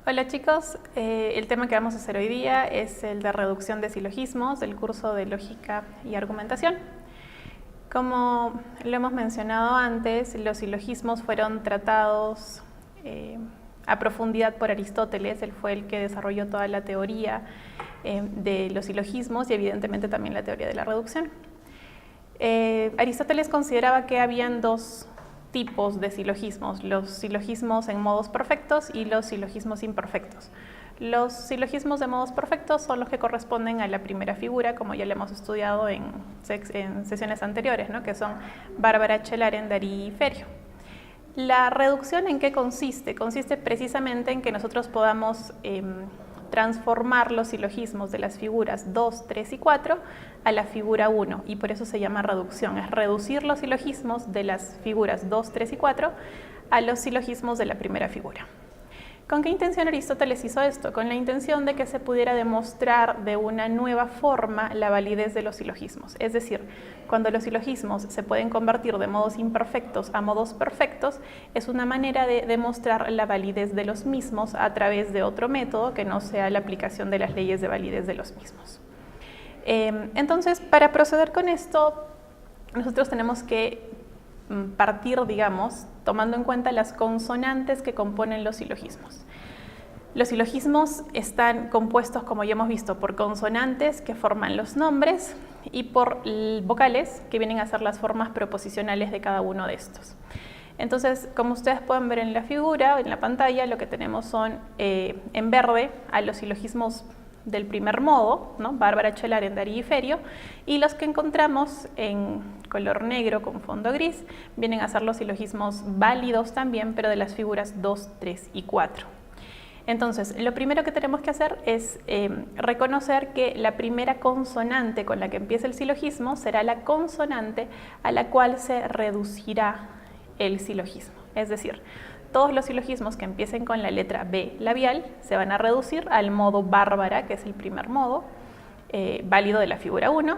Hola chicos, el tema que vamos a hacer hoy día es el de reducción de silogismos del curso de Lógica y Argumentación. Como lo hemos mencionado antes, los silogismos fueron tratados a profundidad por Aristóteles. Él fue el que desarrolló toda la teoría de los silogismos y evidentemente también la teoría de la reducción. Aristóteles consideraba que habían dos tipos de silogismos: los silogismos en modos perfectos y los silogismos imperfectos. Los silogismos de modos perfectos son los que corresponden a la primera figura, como ya lo hemos estudiado en sesiones anteriores, ¿no? Que son Bárbara, Chelaren, Darí y Ferio. La reducción, ¿en qué consiste? Consiste precisamente en que nosotros podamos transformar los silogismos de las figuras 2, 3 y 4 a la figura 1, y por eso se llama reducción. Es reducir los silogismos de las figuras 2, 3 y 4 a los silogismos de la primera figura. ¿Con qué intención Aristóteles hizo esto? Con la intención de que se pudiera demostrar de una nueva forma la validez de los silogismos. Es decir, cuando los silogismos se pueden convertir de modos imperfectos a modos perfectos, es una manera de demostrar la validez de los mismos a través de otro método que no sea la aplicación de las leyes de validez de los mismos. Entonces, para proceder con esto, nosotros tenemos que partir, digamos, tomando en cuenta las consonantes que componen los silogismos. Los silogismos están compuestos, como ya hemos visto, por consonantes que forman los nombres y por vocales que vienen a ser las formas proposicionales de cada uno de estos. Entonces, como ustedes pueden ver en la figura, en la pantalla, lo que tenemos son en verde a los silogismos del primer modo, ¿no? Bárbara, Chelaren, Darí y Ferio, y los que encontramos en color negro con fondo gris vienen a ser los silogismos válidos también, pero de las figuras 2, 3 y 4. Entonces, lo primero que tenemos que hacer es reconocer que la primera consonante con la que empieza el silogismo será la consonante a la cual se reducirá el silogismo. Es decir, todos los silogismos que empiecen con la letra B labial se van a reducir al modo Bárbara, que es el primer modo válido de la figura 1.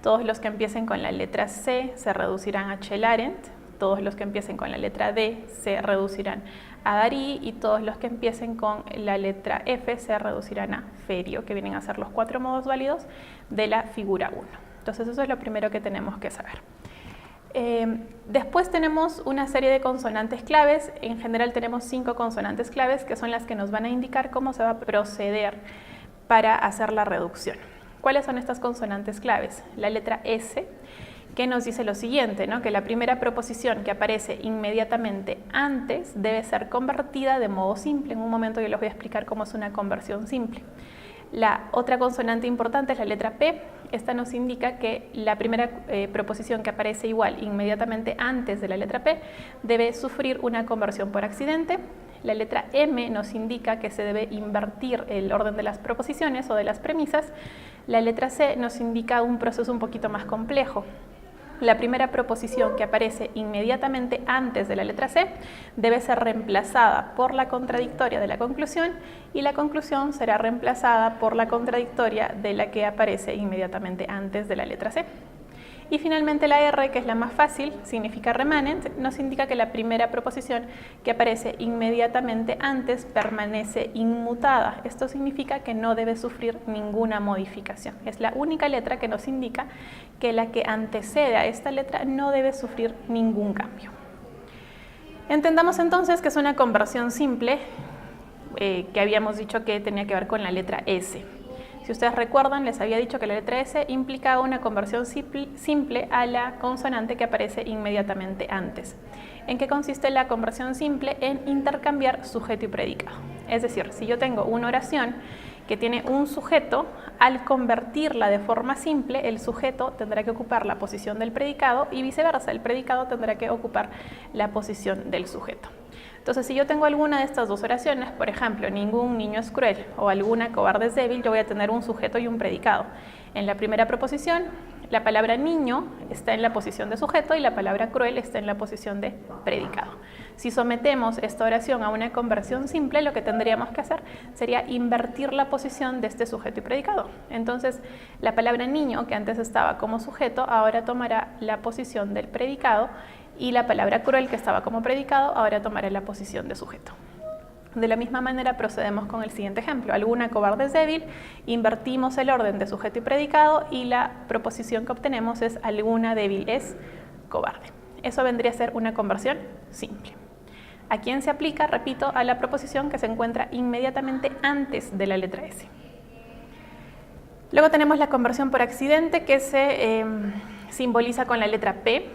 Todos los que empiecen con la letra C se reducirán a Chelaren. Todos los que empiecen con la letra D se reducirán a Darí, y todos los que empiecen con la letra F se reducirán a Ferio, que vienen a ser los 4 modos válidos de la figura 1. Entonces eso es lo primero que tenemos que saber. Después tenemos una serie de consonantes claves. En general tenemos 5 consonantes claves que son las que nos van a indicar cómo se va a proceder para hacer la reducción. ¿Cuáles son estas consonantes claves? La letra S, que nos dice lo siguiente, ¿no? Que la primera proposición que aparece inmediatamente antes debe ser convertida de modo simple. En un momento yo les voy a explicar cómo es una conversión simple. La otra consonante importante es la letra P. Esta nos indica que la primera proposición que aparece igual inmediatamente antes de la letra P debe sufrir una conversión por accidente. La letra M nos indica que se debe invertir el orden de las proposiciones o de las premisas. La letra C nos indica un proceso un poquito más complejo. La primera proposición que aparece inmediatamente antes de la letra C debe ser reemplazada por la contradictoria de la conclusión, y la conclusión será reemplazada por la contradictoria de la que aparece inmediatamente antes de la letra C. Y finalmente la R, que es la más fácil, significa remanent, nos indica que la primera proposición que aparece inmediatamente antes permanece inmutada. Esto significa que no debe sufrir ninguna modificación. Es la única letra que nos indica que la que antecede a esta letra no debe sufrir ningún cambio. Entendamos entonces que es una conversión simple, que habíamos dicho que tenía que ver con la letra S. Si ustedes recuerdan, les había dicho que la letra S implicaba una conversión simple a la consonante que aparece inmediatamente antes. ¿En qué consiste la conversión simple? En intercambiar sujeto y predicado. Es decir, si yo tengo una oración que tiene un sujeto, al convertirla de forma simple, el sujeto tendrá que ocupar la posición del predicado y viceversa, el predicado tendrá que ocupar la posición del sujeto. Entonces, si yo tengo alguna de estas dos oraciones, por ejemplo, ningún niño es cruel o alguna cobarde es débil, yo voy a tener un sujeto y un predicado. En la primera proposición, la palabra niño está en la posición de sujeto y la palabra cruel está en la posición de predicado. Si sometemos esta oración a una conversión simple, lo que tendríamos que hacer sería invertir la posición de este sujeto y predicado. Entonces, la palabra niño, que antes estaba como sujeto, ahora tomará la posición del predicado, y la palabra cruel, que estaba como predicado, ahora tomará la posición de sujeto. De la misma manera procedemos con el siguiente ejemplo. Alguna cobarde es débil, invertimos el orden de sujeto y predicado y la proposición que obtenemos es alguna débil es cobarde. Eso vendría a ser una conversión simple. ¿A quién se aplica? Repito, a la proposición que se encuentra inmediatamente antes de la letra S. Luego tenemos la conversión por accidente, que se simboliza con la letra P.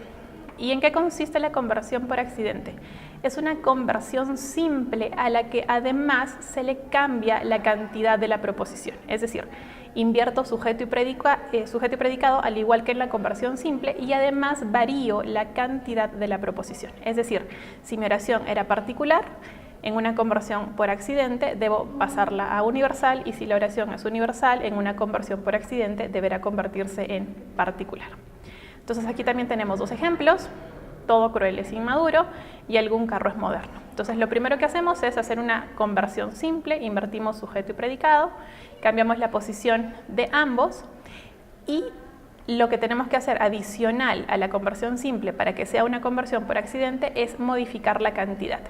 ¿Y en qué consiste la conversión por accidente? Es una conversión simple a la que además se le cambia la cantidad de la proposición. Es decir, invierto sujeto y predicado al igual que en la conversión simple y además varío la cantidad de la proposición. Es decir, si mi oración era particular, en una conversión por accidente debo pasarla a universal y si la oración es universal, en una conversión por accidente deberá convertirse en particular. Entonces aquí también tenemos dos ejemplos, todo cruel es inmaduro y algún carro es moderno. Entonces lo primero que hacemos es hacer una conversión simple, invertimos sujeto y predicado, cambiamos la posición de ambos y lo que tenemos que hacer adicional a la conversión simple para que sea una conversión por accidente es modificar la cantidad.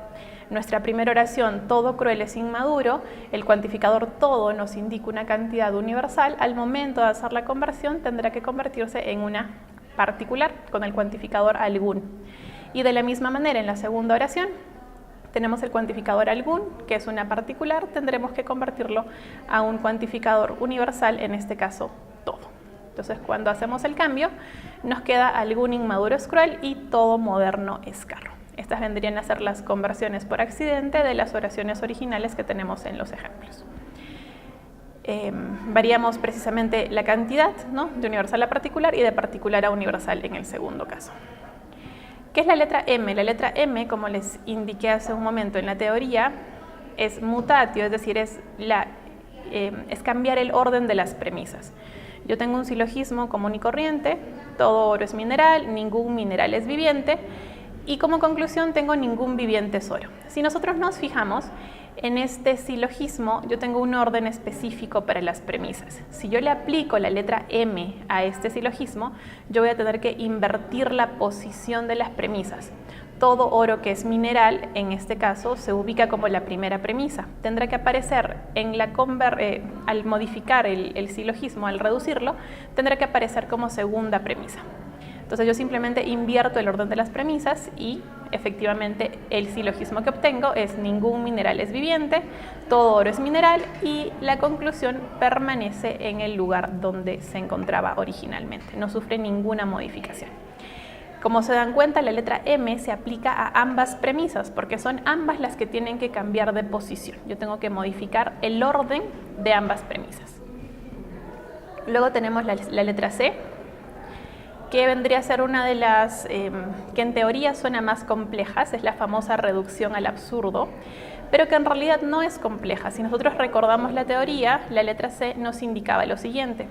Nuestra primera oración, todo cruel es inmaduro, el cuantificador todo nos indica una cantidad universal, al momento de hacer la conversión tendrá que convertirse en una particular con el cuantificador algún. Y de la misma manera en la segunda oración tenemos el cuantificador algún, que es una particular, tendremos que convertirlo a un cuantificador universal, en este caso todo. Entonces cuando hacemos el cambio nos queda algún inmaduro es cruel y todo moderno es carro. Estas vendrían a ser las conversiones por accidente de las oraciones originales que tenemos en los ejemplos. Variamos precisamente la cantidad, ¿no?, de universal a particular y de particular a universal en el segundo caso. ¿Qué es la letra M? La letra M, como les indiqué hace un momento en la teoría, es mutatio, es decir, es cambiar el orden de las premisas. Yo tengo un silogismo común y corriente, todo oro es mineral, ningún mineral es viviente, y como conclusión tengo ningún viviente es oro. Si nosotros nos fijamos, en este silogismo yo tengo un orden específico para las premisas. Si yo le aplico la letra M a este silogismo, yo voy a tener que invertir la posición de las premisas. Todo oro que es mineral, en este caso, se ubica como la primera premisa. Tendrá que aparecer en la al modificar el silogismo, al reducirlo, tendrá que aparecer como segunda premisa. Entonces yo simplemente invierto el orden de las premisas y efectivamente el silogismo que obtengo es ningún mineral es viviente, todo oro es mineral y la conclusión permanece en el lugar donde se encontraba originalmente, no sufre ninguna modificación. Como se dan cuenta, la letra M se aplica a ambas premisas porque son ambas las que tienen que cambiar de posición. Yo tengo que modificar el orden de ambas premisas. Luego tenemos la letra C, que vendría a ser una de las que en teoría suena más complejas, es la famosa reducción al absurdo, pero que en realidad no es compleja. Si nosotros recordamos la teoría, la letra C nos indicaba lo siguiente: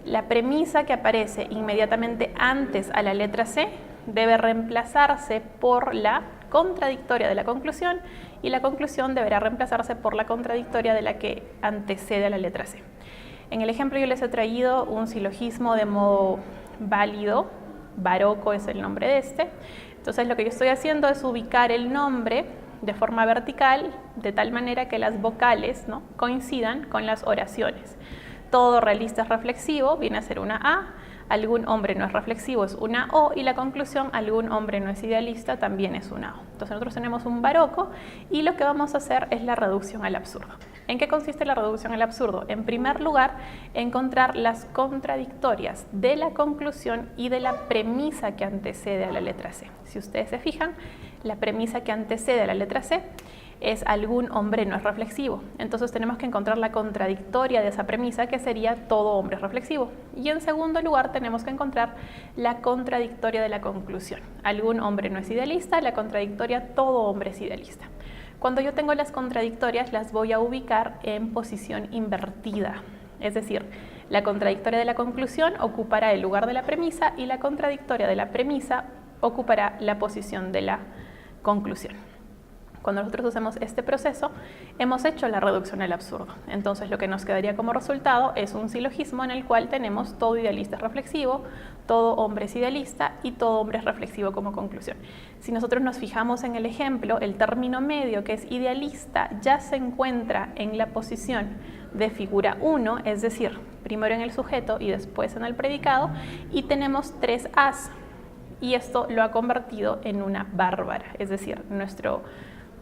la premisa que aparece inmediatamente antes a la letra C debe reemplazarse por la contradictoria de la conclusión y la conclusión deberá reemplazarse por la contradictoria de la que antecede a la letra C. En el ejemplo yo les he traído un silogismo de modo válido, baroco es el nombre de este. Entonces lo que yo estoy haciendo es ubicar el nombre de forma vertical de tal manera que las vocales, ¿no?, coincidan con las oraciones. Todo realista es reflexivo, viene a ser una A, algún hombre no es reflexivo es una O y la conclusión algún hombre no es idealista también es una O. Entonces nosotros tenemos un baroco y lo que vamos a hacer es la reducción al absurdo. ¿En qué consiste la reducción al absurdo? En primer lugar, encontrar las contradictorias de la conclusión y de la premisa que antecede a la letra C. Si ustedes se fijan, la premisa que antecede a la letra C es algún hombre no es reflexivo. Entonces tenemos que encontrar la contradictoria de esa premisa, que sería todo hombre es reflexivo. Y en segundo lugar tenemos que encontrar la contradictoria de la conclusión. Algún hombre no es idealista, la contradictoria todo hombre es idealista. Cuando yo tengo las contradictorias las voy a ubicar en posición invertida. Es decir, la contradictoria de la conclusión ocupará el lugar de la premisa y la contradictoria de la premisa ocupará la posición de la conclusión. Cuando nosotros hacemos este proceso, hemos hecho la reducción al absurdo. Entonces, lo que nos quedaría como resultado es un silogismo en el cual tenemos todo idealista es reflexivo, todo hombre es idealista y todo hombre es reflexivo como conclusión. Si nosotros nos fijamos en el ejemplo, el término medio, que es idealista, ya se encuentra en la posición de figura 1, es decir, primero en el sujeto y después en el predicado, y tenemos 3 as, y esto lo ha convertido en una bárbara, es decir, nuestro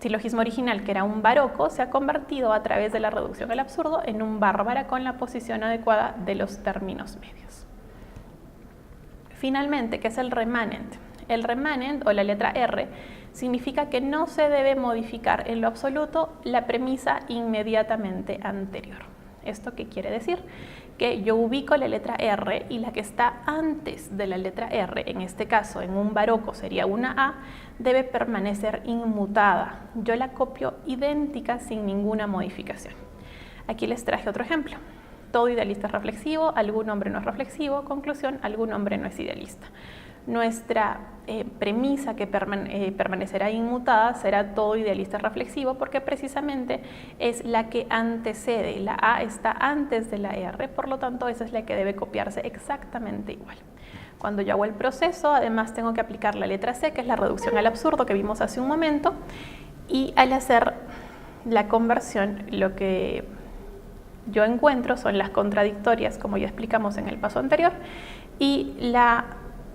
silogismo original, que era un baroco, se ha convertido a través de la reducción al absurdo en un bárbara con la posición adecuada de los términos medios. Finalmente, ¿qué es el remanent? El remanent, o la letra R, significa que no se debe modificar en lo absoluto la premisa inmediatamente anterior. ¿Esto qué quiere decir? Que yo ubico la letra R y la que está antes de la letra R, en este caso en un baroco sería una A, debe permanecer inmutada. Yo la copio idéntica sin ninguna modificación. Aquí les traje otro ejemplo. Todo idealista es reflexivo, algún hombre no es reflexivo, conclusión, algún hombre no es idealista. Nuestra premisa que permanecerá inmutada será todo idealista reflexivo porque precisamente es la que antecede, la A está antes de la R, por lo tanto esa es la que debe copiarse exactamente igual. Cuando yo hago el proceso, además tengo que aplicar la letra C, que es la reducción al absurdo que vimos hace un momento, y al hacer la conversión lo que yo encuentro son las contradictorias, como ya explicamos en el paso anterior, y la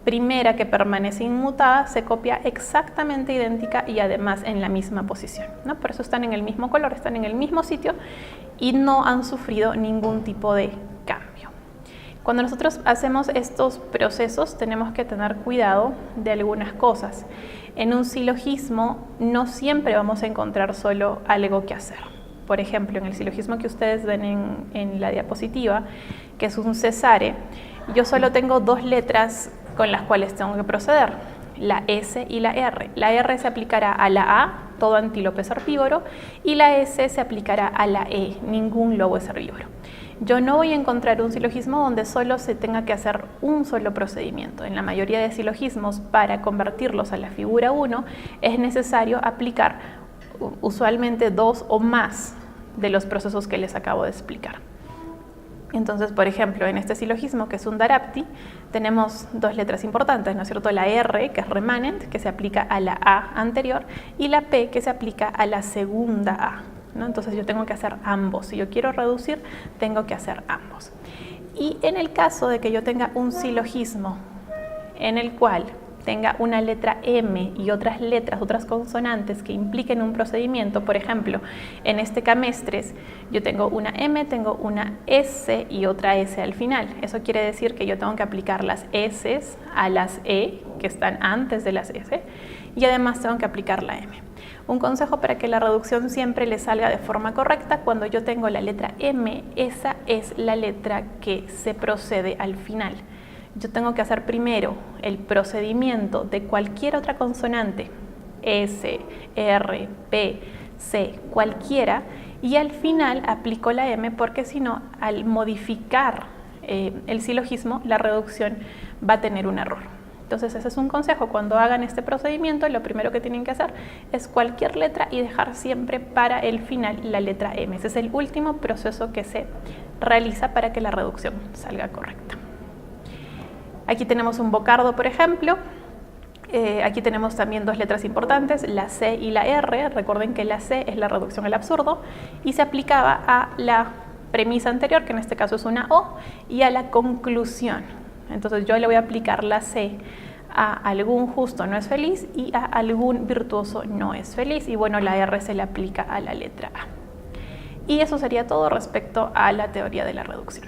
primera, que permanece inmutada, se copia exactamente idéntica y además en la misma posición, ¿no? Por eso están en el mismo color, están en el mismo sitio y no han sufrido ningún tipo de cambio. Cuando nosotros hacemos estos procesos tenemos que tener cuidado de algunas cosas. En un silogismo no siempre vamos a encontrar solo algo que hacer. Por ejemplo, en el silogismo que ustedes ven en la diapositiva, que es un cesare, yo solo tengo 2 letras con las cuales tengo que proceder, la S y la R. La R se aplicará a la A, todo antílope es herbívoro, y la S se aplicará a la E, ningún lobo es herbívoro. Yo no voy a encontrar un silogismo donde solo se tenga que hacer un solo procedimiento. En la mayoría de silogismos, para convertirlos a la figura 1, es necesario aplicar usualmente 2 o más de los procesos que les acabo de explicar. Entonces, por ejemplo, en este silogismo, que es un darapti, tenemos 2 letras importantes, ¿no es cierto? La R, que es remanent, que se aplica a la A anterior, y la P, que se aplica a la segunda A, ¿no? Entonces yo tengo que hacer ambos. Si yo quiero reducir, tengo que hacer ambos. Y en el caso de que yo tenga un silogismo en el cual tenga una letra M y otras letras, otras consonantes que impliquen un procedimiento, por ejemplo, en este camestres, yo tengo una M, tengo una S y otra S al final. Eso quiere decir que yo tengo que aplicar las S a las E, que están antes de las S, y además tengo que aplicar la M. Un consejo para que la reducción siempre le salga de forma correcta: cuando yo tengo la letra M, esa es la letra que se procede al final. Yo tengo que hacer primero el procedimiento de cualquier otra consonante, S, R, P, C, cualquiera, y al final aplico la M, porque si no, al modificar el silogismo, la reducción va a tener un error. Entonces ese es un consejo: cuando hagan este procedimiento, lo primero que tienen que hacer es cualquier letra y dejar siempre para el final la letra M. Ese es el último proceso que se realiza para que la reducción salga correcta. Aquí tenemos un bocardo, por ejemplo. Aquí tenemos también 2 letras importantes, la C y la R. Recuerden que la C es la reducción al absurdo y se aplicaba a la premisa anterior, que en este caso es una O, y a la conclusión. Entonces yo le voy a aplicar la C a algún justo no es feliz y a algún virtuoso no es feliz, y bueno, la R se le aplica a la letra A. Y eso sería todo respecto a la teoría de la reducción.